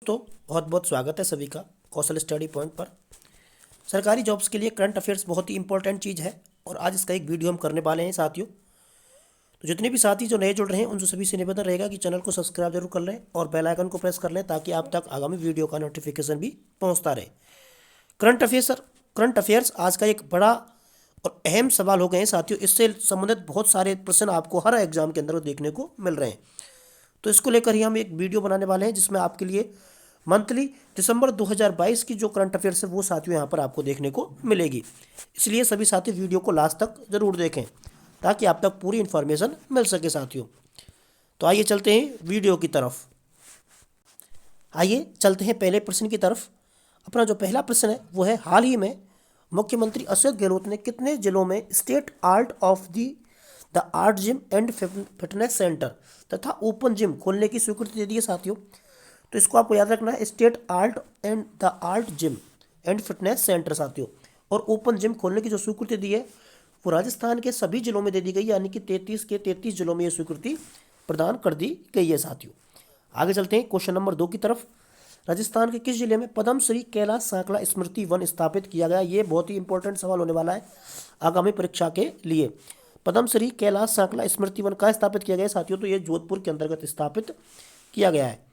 दोस्तों, बहुत बहुत स्वागत है सभी का कौशल स्टडी पॉइंट पर। सरकारी जॉब्स के लिए करंट अफेयर्स बहुत ही इंपॉर्टेंट चीज़ है और आज इसका एक वीडियो हम करने वाले हैं साथियों। तो जितने भी साथी जो नए जुड़ रहे हैं उनसे सभी से निवेदन रहेगा कि चैनल को सब्सक्राइब जरूर कर लें और बेल आइकन को प्रेस कर लें ताकि आप तक आगामी वीडियो का नोटिफिकेशन भी पहुँचता रहे। करंट अफेयर्स आज का एक बड़ा और अहम सवाल हो गए हैं साथियों। इससे संबंधित बहुत सारे प्रश्न आपको हर एग्जाम के अंदर देखने को मिल रहे हैं। तो इसको लेकर ही हम एक वीडियो बनाने वाले हैं जिसमें आपके लिए मंथली दिसंबर 2022 की जो करंट अफेयर्स है वो साथियों यहाँ पर आपको देखने को मिलेगी। इसलिए सभी साथी वीडियो को लास्ट तक ज़रूर देखें ताकि आप तक पूरी इन्फॉर्मेशन मिल सके साथियों। तो आइए चलते हैं वीडियो की तरफ। आइए चलते हैं पहले प्रश्न की तरफ। अपना जो पहला प्रश्न है वो है, हाल ही में मुख्यमंत्री अशोक गहलोत ने कितने जिलों में state art of the art gym and fitness centre तथा ओपन जिम खोलने की स्वीकृति दे दी है साथियों। तो इसको आपको याद रखना है, state art and the art gym and fitness centre साथियों। और ओपन जिम खोलने की जो स्वीकृति दी है वो राजस्थान के सभी जिलों में दे दी गई, यानी कि 33 के 33 जिलों में ये स्वीकृति प्रदान कर दी गई है साथियों। आगे चलते हैं क्वेश्चन नंबर 2 की तरफ। राजस्थान के किस जिले में पद्मश्री कैलाश सांकला स्मृति वन स्थापित किया गया? ये बहुत ही इंपॉर्टेंट सवाल होने वाला है आगामी परीक्षा के लिए। पद्मश्री कैलाश सांकला स्मृति वन कहाँ स्थापित किया गया है साथियों? तो ये जोधपुर के अंतर्गत स्थापित किया गया है।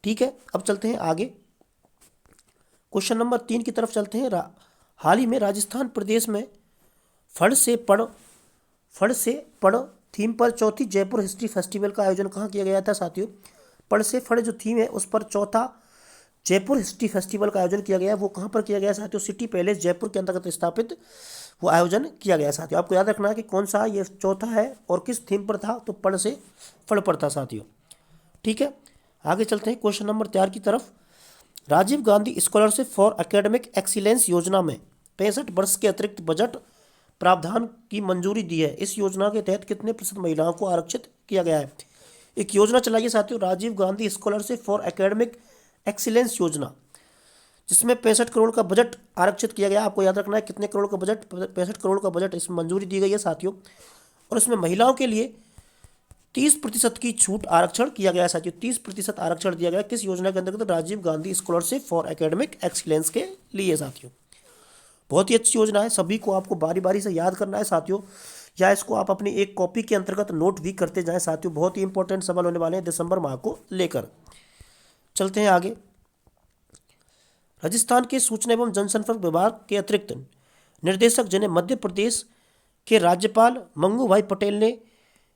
ठीक है, अब चलते हैं आगे क्वेश्चन नंबर 3 की तरफ चलते हैं। हाल ही में राजस्थान प्रदेश में फड़ से पढ़ थीम पर चौथी जयपुर हिस्ट्री फेस्टिवल का आयोजन कहाँ किया गया था साथियों? पढ़ से फड़ जो थीम है उस पर चौथा जयपुर हिस्ट्री फेस्टिवल का आयोजन किया गया है। वो कहाँ पर किया गया साथियों? सिटी पैलेस जयपुर के अंतर्गत स्थापित वो आयोजन किया गया साथियों। आपको याद रखना है कि कौन सा ये चौथा है और किस थीम पर था, तो पढ़ से फड़ पर था साथियों। ठीक है, आगे चलते हैं क्वेश्चन नंबर 4 की तरफ। Rajiv Gandhi scholarship for academic excellence योजना में 65 वर्ष के अतिरिक्त बजट प्रावधान की मंजूरी दी है। इस योजना के तहत कितने प्रतिशत महिलाओं को आरक्षित किया गया है? एक योजना चलाई साथियों, Rajiv Gandhi scholarship for academic excellence योजना, जिसमें 65 करोड़ का बजट आरक्षित किया गया। आपको याद रखना है कितने करोड़ का बजट, 65 करोड़ का बजट इसमें मंजूरी दी गई है साथियों। और इसमें महिलाओं के लिए 30% की छूट आरक्षण किया गया है साथियों। 30% आरक्षण दिया गया किस योजना के अंतर्गत? Rajiv Gandhi scholarship for academic excellence के लिए साथियों। बहुत ही अच्छी योजना है, सभी को आपको बारी बारी से याद करना है साथियों, या इसको आप अपनी एक कॉपी के अंतर्गत नोट भी करते जाएं साथियों। बहुत ही इंपॉर्टेंट सवाल होने वाले हैं दिसंबर माह को लेकर। चलते हैं आगे। राजस्थान के सूचना एवं जनसंपर्क विभाग के अतिरिक्त निर्देशक जिन्हें मध्य प्रदेश के राज्यपाल मंगू भाई पटेल ने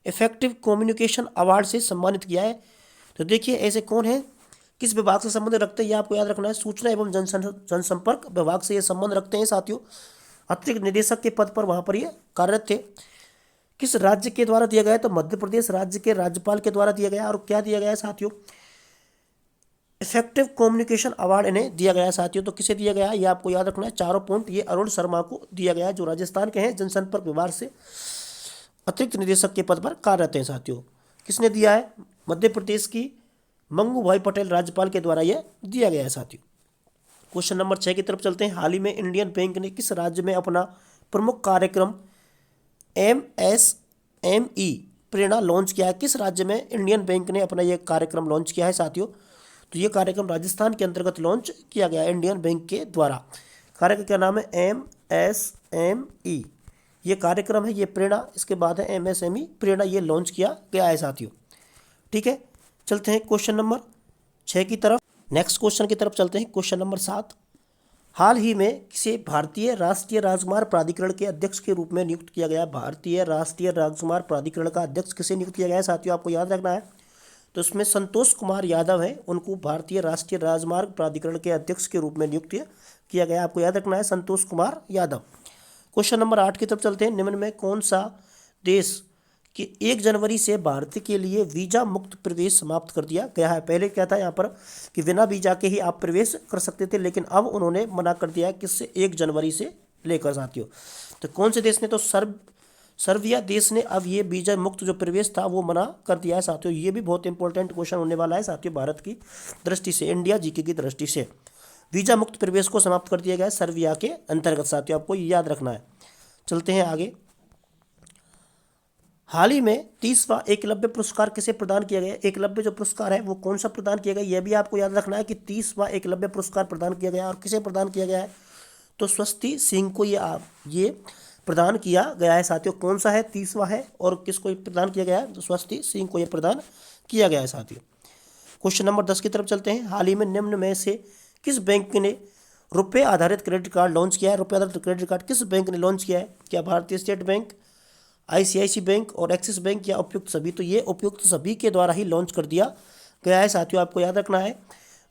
इफेक्टिव कम्युनिकेशन अवार्ड से सम्मानित किया है। तो देखिए ऐसे कौन है, किस विभाग से संबंध रखते हैं, ये आपको याद रखना है। सूचना एवं जनसंपर्क विभाग से ये संबंध रखते हैं साथियों। अतिरिक्त निदेशक के पद पर वहाँ पर ये कार्यरत थे। किस राज्य के द्वारा दिया गया है? तो मध्य प्रदेश राज्य के राज्यपाल के द्वारा दिया गया। और क्या दिया गया है साथियों? इफेक्टिव कम्युनिकेशन अवार्ड इन्हें दिया गया है साथियों। तो किसे दिया गया है ये आपको याद रखना है। 4 पॉइंट ये अरुण शर्मा को दिया गया है, जो राजस्थान के हैं, जनसंपर्क विभाग से अतिरिक्त निदेशक के पद पर कार्यरत हैं साथियों। किसने दिया है? मध्य प्रदेश की मंगू भाई पटेल राज्यपाल के द्वारा यह दिया गया है साथियों। क्वेश्चन नंबर 6 की तरफ चलते हैं। हाल ही में इंडियन बैंक ने किस राज्य में अपना प्रमुख कार्यक्रम MSME प्रेरणा लॉन्च किया है? किस राज्य में इंडियन बैंक ने अपना यह कार्यक्रम लॉन्च किया है साथियों? तो ये कार्यक्रम राजस्थान के अंतर्गत लॉन्च किया गया है इंडियन बैंक के द्वारा। कार्यक्रम का नाम है MSME। ये कार्यक्रम है, ये प्रेरणा, इसके बाद है MSME प्रेरणा, ये लॉन्च किया गया है साथियों। ठीक है, चलते हैं क्वेश्चन नंबर 6 की तरफ। नेक्स्ट क्वेश्चन की तरफ चलते हैं, क्वेश्चन नंबर 7। हाल ही में किसे भारतीय राष्ट्रीय राजमार्ग प्राधिकरण के अध्यक्ष के रूप में नियुक्त किया गया? भारतीय राष्ट्रीय राजमार्ग प्राधिकरण का अध्यक्ष किसे नियुक्त किया गया है साथियों? आपको याद रखना है। तो इसमें संतोष कुमार यादव है, उनको भारतीय राष्ट्रीय राजमार्ग प्राधिकरण के अध्यक्ष के रूप में नियुक्त किया गया। आपको याद रखना है संतोष कुमार यादव। क्वेश्चन नंबर 8 की तरफ चलते हैं। निम्न में कौन सा देश कि 1 जनवरी से भारत के लिए वीजा मुक्त प्रवेश समाप्त कर दिया गया है? पहले क्या था यहाँ पर कि बिना वीजा के ही आप प्रवेश कर सकते थे, लेकिन अब उन्होंने मना कर दिया है किससे? 1 जनवरी से लेकर साथियों। तो कौन से देश ने? तो सर्बिया देश ने अब ये वीजा मुक्त जो प्रवेश था वो मना कर दिया है साथियों। ये भी बहुत इंपॉर्टेंट क्वेश्चन होने वाला है साथियों भारत की दृष्टि से, इंडिया जीके की दृष्टि से। वीजा मुक्त प्रवेश को समाप्त कर दिया गया है सर्बिया के अंतर्गत साथियों, आपको याद रखना है। चलते हैं आगे। हाल ही में 30वां एकलव्य पुरस्कार किसे प्रदान किया गया? एकलव्य जो पुरस्कार है वो कौन सा प्रदान किया गया, यह भी आपको याद रखना है कि 30वां एकलव्य पुरस्कार प्रदान किया गया और किसे प्रदान किया गया है? तो स्वस्ति सिंह को ये प्रदान किया गया है साथियों। कौन सा है? 30वां है। और किसको प्रदान किया गया है? तो स्वस्ति सिंह को यह प्रदान किया गया है साथियों। क्वेश्चन नंबर 10 की तरफ चलते हैं। हाल ही में निम्न में से किस बैंक ने रुपए आधारित क्रेडिट कार्ड लॉन्च किया है? रुपए आधारित क्रेडिट कार्ड किस बैंक ने लॉन्च किया है? क्या भारतीय स्टेट बैंक, ICICI बैंक और एक्सिस बैंक या उपयुक्त सभी? तो ये उपयुक्त सभी के द्वारा ही लॉन्च कर दिया गया है साथियों। आपको याद रखना है,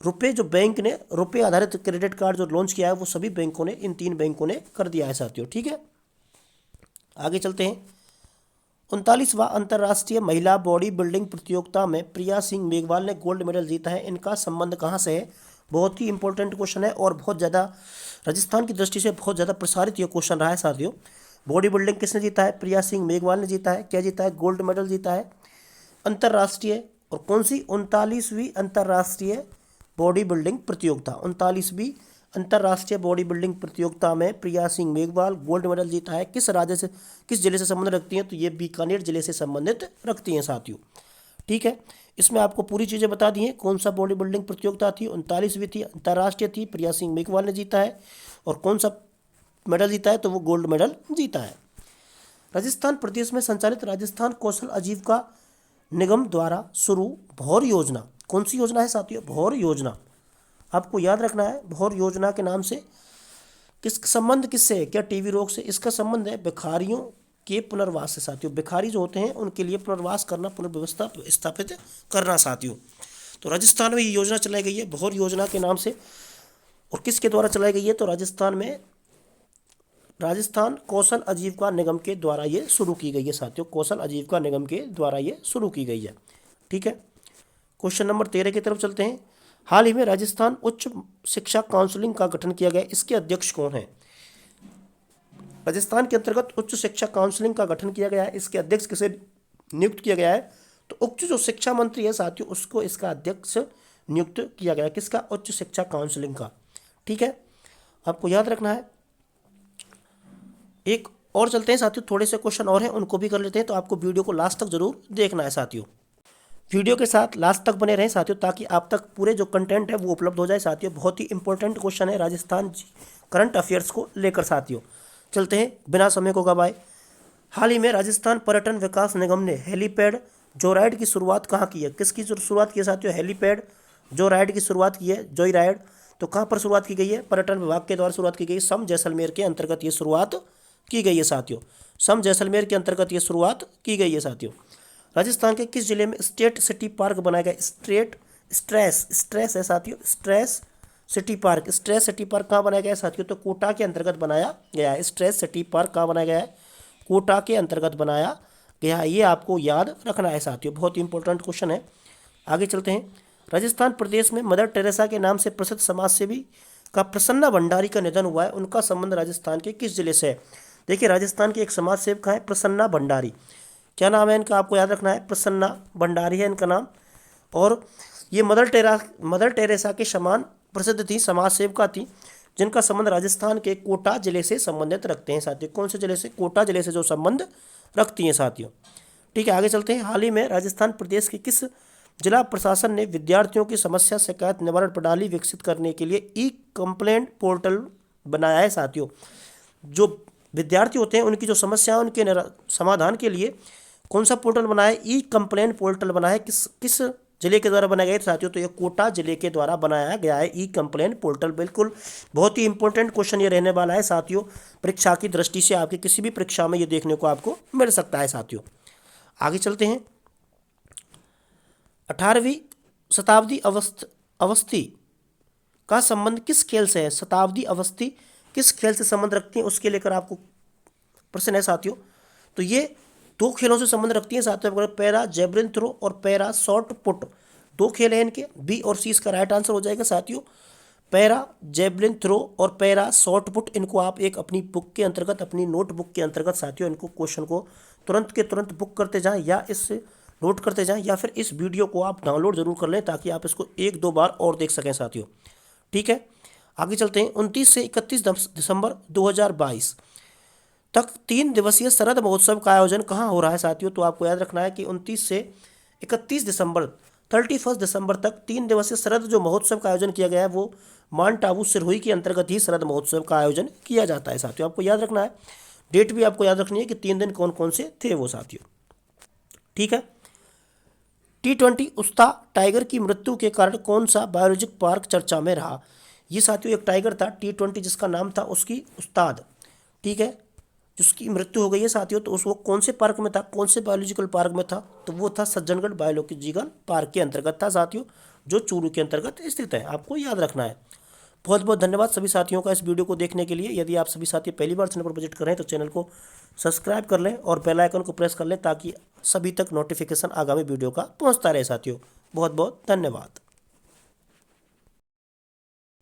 रुपए जो बैंक ने रुपए आधारित क्रेडिट कार्ड जो लॉन्च किया है वो सभी बैंकों ने, इन 3 बैंकों ने कर दिया है साथियों। ठीक है, आगे चलते हैं। 39वां अंतर्राष्ट्रीय महिला बॉडी बिल्डिंग प्रतियोगिता में प्रिया सिंह मेघवाल ने गोल्ड मेडल जीता है। इनका संबंध कहाँ से है? बहुत ही इंपॉर्टेंट क्वेश्चन है और बहुत ज़्यादा राजस्थान की दृष्टि से बहुत ज़्यादा प्रसारित ये क्वेश्चन रहा है साथियों। बॉडी बिल्डिंग किसने जीता है? प्रिया सिंह मेघवाल ने जीता है। क्या जीता है? गोल्ड मेडल जीता है अंतर्राष्ट्रीय। और कौन सी? 39वीं अंतर्राष्ट्रीय बॉडी बिल्डिंग प्रतियोगिता। 39वीं अंतर्राष्ट्रीय बॉडी बिल्डिंग प्रतियोगिता में प्रिया सिंह मेघवाल गोल्ड मेडल जीता है। किस राज्य से, किस जिले से संबंध रखती हैं? तो ये बीकानेर जिले से संबंधित रखती हैं साथियों। ठीक है, इसमें आपको पूरी चीज़ें बता दी हैं। कौन सा बॉडी बिल्डिंग प्रतियोगिता थी? 39वीं थी, अंतर्राष्ट्रीय थी, प्रिया सिंह मेघवाल ने जीता है। और कौन सा मेडल जीता है? तो वो गोल्ड मेडल जीता है। राजस्थान प्रदेश में संचालित राजस्थान कौशल आजीविका निगम द्वारा शुरू भौर योजना, कौन सी योजना है साथियों? भौर योजना। आपको याद रखना है, भौर योजना के नाम से किस संबंध किससे है? क्या टीबी रोग से? इसका संबंध है भिखारियों के पुनर्वास से साथियों। भिखारी जो होते हैं उनके लिए पुनर्वास करना, पुनर्व्यवस्था स्थापित करना साथियों। तो राजस्थान में ये योजना चलाई गई है भौर योजना के नाम से। और किसके द्वारा चलाई गई है? तो राजस्थान में राजस्थान कौशल आजीविका निगम के द्वारा ये शुरू की गई है साथियों। कौशल आजीविका निगम के द्वारा ये शुरू की गई है। ठीक है, क्वेश्चन नंबर 13 की तरफ चलते हैं। हाल ही में राजस्थान उच्च शिक्षा काउंसिलिंग का गठन किया गया, इसके अध्यक्ष कौन है? राजस्थान के अंतर्गत उच्च शिक्षा काउंसिलिंग का गठन किया गया है, इसके अध्यक्ष किसे नियुक्त किया गया है? तो उच्च जो शिक्षा मंत्री है साथियों उसको इसका अध्यक्ष नियुक्त किया गया है। किसका? उच्च शिक्षा काउंसिलिंग का। ठीक है, आपको याद रखना है। एक और चलते हैं साथियों, थोड़े से क्वेश्चन और हैं उनको भी कर लेते हैं। तो आपको वीडियो को लास्ट तक जरूर देखना है साथियों। वीडियो के साथ लास्ट तक बने रहें साथियों, ताकि आप तक पूरे जो कंटेंट है वो उपलब्ध हो जाए साथियों। बहुत ही इंपॉर्टेंट क्वेश्चन है राजस्थान करंट अफेयर्स को लेकर साथियों। चलते हैं बिना समय को गवाए। हाल ही में राजस्थान पर्यटन विकास निगम ने हेलीपैड जोराइड की शुरुआत कहाँ की है? किसकी शुरुआत की है साथियों? हेलीपैड जोराइड की शुरुआत की है, जोई राइड। तो कहाँ पर शुरुआत की गई है? पर्यटन विभाग के द्वारा शुरुआत की गई। सम जैसलमेर के अंतर्गत ये शुरुआत की गई है साथियों। सम जैसलमेर के अंतर्गत ये शुरुआत की गई है साथियों। राजस्थान के किस जिले में स्टेट सिटी पार्क बनाया गया? स्ट्रेस है साथियों, stress city park. Stress city park कहाँ बनाया गया है साथियों? तो कोटा के अंतर्गत बनाया गया है। स्ट्रेस सिटी पार्क कहाँ बनाया गया है? कोटा के अंतर्गत बनाया गया है। ये आपको याद रखना है साथियों, बहुत इंपॉर्टेंट क्वेश्चन है। आगे चलते हैं। राजस्थान प्रदेश में मदर टेरेसा के नाम से प्रसिद्ध समाजसेवी का प्रसन्ना भंडारी का निधन हुआ है। उनका संबंध राजस्थान के किस जिले से है? देखिए, राजस्थान के एक समाज सेवक है प्रसन्ना भंडारी। क्या नाम है इनका? आपको याद रखना है, प्रसन्ना भंडारी है इनका नाम। और ये मदर टेरेसा के समान प्रसिद्ध थी, समाज सेविका थी, जिनका संबंध राजस्थान के कोटा जिले से संबंधित रखते हैं साथियों। कौन से जिले से? कोटा जिले से जो संबंध रखती हैं साथियों। ठीक है, आगे चलते हैं। हाल ही में राजस्थान प्रदेश के किस जिला प्रशासन ने विद्यार्थियों की समस्या शिकायत निवारण प्रणाली विकसित करने के लिए ई कंप्लेंट पोर्टल बनाया है साथियों? जो विद्यार्थी होते हैं उनकी जो समस्या है उनके समाधान के लिए कौन सा पोर्टल बनाया है? ई कंप्लेंट पोर्टल बनाया है। किस जिले के द्वारा बनाया गया है साथियों? तो ये कोटा जिले के द्वारा बनाया गया है ई कंप्लेंट पोर्टल। बिल्कुल बहुत ही इंपॉर्टेंट क्वेश्चन ये रहने वाला है साथियों, परीक्षा की दृष्टि से आपकी किसी भी परीक्षा में ये देखने को आपको मिल सकता है साथियों। आगे चलते हैं। 18वीं शताब्दी अवस्थी का संबंध किस खेल से है? शताब्दी अवस्थी किस खेल से संबंध रखती है, उसके लेकर आपको प्रश्न है साथियों। तो ये 2 खेलों से संबंध रखती है साथियों, पैरा जेवलिन थ्रो और पैरा शॉट पुट। 2 खेल हैं इनके, बी और सी इसका राइट आंसर हो जाएगा साथियों। पैरा जेवलिन थ्रो और पैरा शॉट पुट, इनको आप एक अपनी बुक के अंतर्गत, अपनी नोटबुक के अंतर्गत साथियों इनको क्वेश्चन को तुरंत के तुरंत बुक करते जाएं या इससे नोट करते जाएं, या फिर इस वीडियो को आप डाउनलोड जरूर कर लें ताकि आप इसको 1-2 बार और देख सकें साथियों। ठीक है, आगे चलते हैं। 29 से 31 दिसंबर 2022 तक 3 दिवसीय शरद महोत्सव का आयोजन कहाँ हो रहा है साथियों? तो आपको याद रखना है कि 29 से 31 दिसंबर 31 दिसंबर तक 3 दिवसीय शरद जो महोत्सव का आयोजन किया गया है वो माउंट आबू सिरोही के अंतर्गत ही शरद महोत्सव का आयोजन किया जाता है साथियों। आपको याद रखना है, डेट भी आपको याद रखनी है कि 3 दिन कौन कौन से थे वो साथियों। ठीक है। T20 उस्ता टाइगर की मृत्यु के कारण कौन सा बायोलॉजिक पार्क चर्चा में रहा? ये साथियों एक टाइगर था T20 जिसका नाम था उसकी उस्ताद, ठीक है, जिसकी मृत्यु हो गई है साथियों। तो उस वो कौन से पार्क में था, कौन से बायोलॉजिकल पार्क में था? तो वो था सज्जनगढ़ बायोलॉजिकल पार्क के अंतर्गत था साथियों, जो चूरू के अंतर्गत स्थित है। आपको याद रखना है। बहुत बहुत धन्यवाद सभी साथियों का इस वीडियो को देखने के लिए। यदि आप सभी साथी पहली बार चैनल पर विजिट कर रहे हैं तो चैनल को सब्सक्राइब कर लें और बेल आइकन को प्रेस कर लें ताकि सभी तक नोटिफिकेशन आगामी वीडियो का पहुंचता रहे साथियों। बहुत बहुत धन्यवाद।